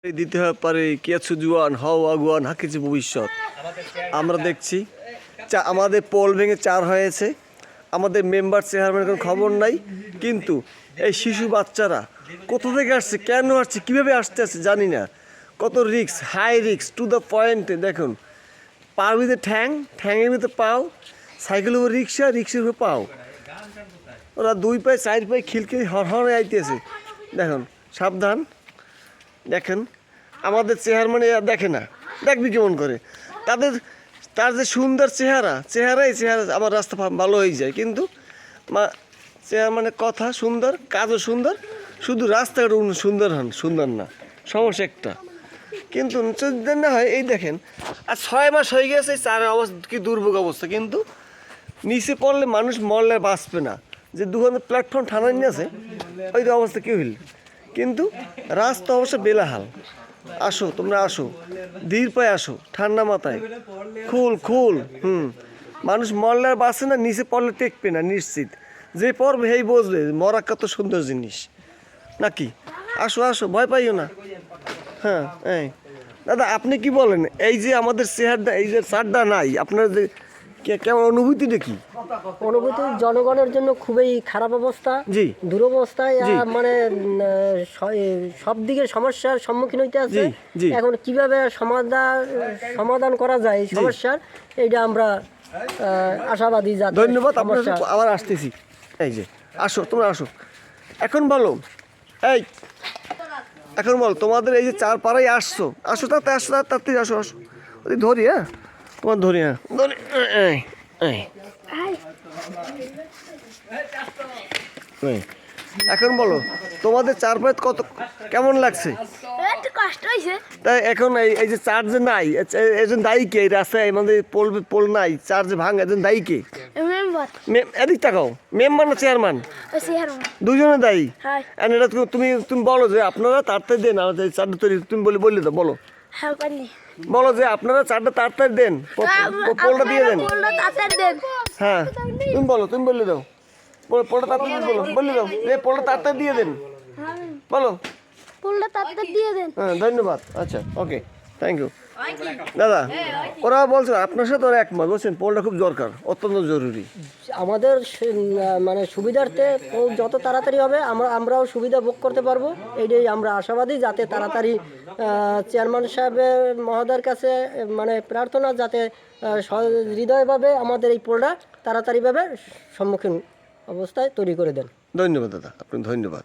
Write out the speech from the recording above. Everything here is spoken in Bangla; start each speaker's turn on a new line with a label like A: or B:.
A: দিতে পারে কিছু জুয়ান হও আগুয়ান হাকিছে ভবিষ্যৎ। আমরা দেখছি আমাদের পোল ভেঙে 4 হয়েছে, আমাদের মেম্বার চেয়ারম্যানের কোনো খবর নাই, কিন্তু এই শিশু বাচ্চারা কোথা থেকে আসছে, কেন আসছে, কীভাবে আসতে আসছে জানি না। কত রিক্স, হাই রিক্স টু দ্য পয়েন্টে। দেখুন, পার ভিতরে ঠ্যাঙের ভিতরে পাও, সাইকেলের উপর রিক্সা, রিক্সার উপরে পাও, ওরা 2 পায়ে 4 পায়ে খিলখিল হরহরে আইতেছে। দেখুন, সাবধান। দেখেন আমাদের চেয়ারম্যান দেখে না, দেখবি কেমন করে? তার যে সুন্দর চেহারাই আমার রাস্তা ভালো হয়ে যায়, কিন্তু চেয়ারম্যানের কথা সুন্দর, কাজও সুন্দর, শুধু রাস্তাঘাট সুন্দর না, সমস্যা একটা। কিন্তু যদি না হয়, এই দেখেন আর 6 মাস হয়ে গেছে, 4 অবস্থা কি দুর্ভোগ অবস্থা। কিন্তু নিচে পড়লে মানুষ মরলে বাঁচবে না, যে 2 প্ল্যাটফর্ম ঠান্ডা নিয়ে আছে ওই অবস্থা কি হইল। কিন্তু রাস্তা অবশ্য বেলাহাল। আসো, তোমরা আসো, ধীর পায়ে আসো, ঠান্ডা মাথায়, খুল। মানুষ মরলে আর বাঁচে না, নিচে পড়লে টেকবে না নিশ্চিত। যে পড়বে সেই বুঝবে মরা কত সুন্দর জিনিস নাকি। আসো, ভয় পাইও না। হ্যাঁ, দাদা আপনি কি বলেন, এই যে আমাদের চেহারটা, এই যে চারটা নাই, আপনার যে কেমন অনুভূতিটা কি?
B: অনুভূতি জনগণের জন্য খুবই খারাপ অবস্থা,
A: জি,
B: দুরবস্থায়, মানে সব দিকে সমস্যার সম্মুখীন হইতে আছে। এখন কিভাবে সমাধান করা যায় সমস্যার, এইটা আমরা আশাবাদী।
A: ধন্যবাদ, আপনার আবার আসতেছি। এই যে আসো, তোমরা আসো, এখন বলো, এখন বলো, তোমাদের এই যে 4 পাড়ায় আসছো, তাড়াতাড়ি আসো, ধরি, হ্যাঁ তোমার ধরি, হ্যাঁ ধরি। এখন বলো, তোমাদের 4 পাড়ায় কেমন লাগছে?
C: কষ্ট হয়েছে।
A: তাই এখন এই যে 4 যে নাই, একজন দায়ী কে? এই রাস্তায় আমাদের পোল নাই, 4 যে ভাঙা, একজন দায়ী কে? এদিক তাকাও, মেম্বার না চেয়ারম্যান? দুজনে দায়ী। এটা তুমি বলো যে আপনারা তাড়াতাড়ি দেন, আমাদের 4টা তৈরি, তুমি বললে তো বলো, বলো যে আপনারা 4টা তাড়াতাড়ি দেন, পোলটা দিয়ে দেন। হ্যাঁ, তুমি বললে দাও, পোলটা তাড়াতাড়ি বললে দাও, পোলটা তাড়াতাড়ি দিয়ে দেন, বলো
C: পোলটা তাড়াতাড়ি দিয়ে দেন।
A: হ্যাঁ, ধন্যবাদ। আচ্ছা, ওকে, থ্যাংক ইউ দাদা। ওরা বলছে আপনার সাথে ওরা একমত, বলছেন পোলটা খুব দরকার, অত্যন্ত জরুরি।
B: আমাদের মানে সুবিধার্থে যত তাড়াতাড়ি হবে আমরাও সুবিধা ভোগ করতে পারবো, এইটাই আমরা আশাবাদী। যাতে তাড়াতাড়ি চেয়ারম্যান সাহেবের মহোদয়ের কাছে মানে প্রার্থনা, যাতে হৃদয়ভাবে আমাদের এই পোলটা তাড়াতাড়িভাবে সম্মুখীন অবস্থায় তৈরি করে দেন।
A: ধন্যবাদ দাদা, আপনার ধন্যবাদ।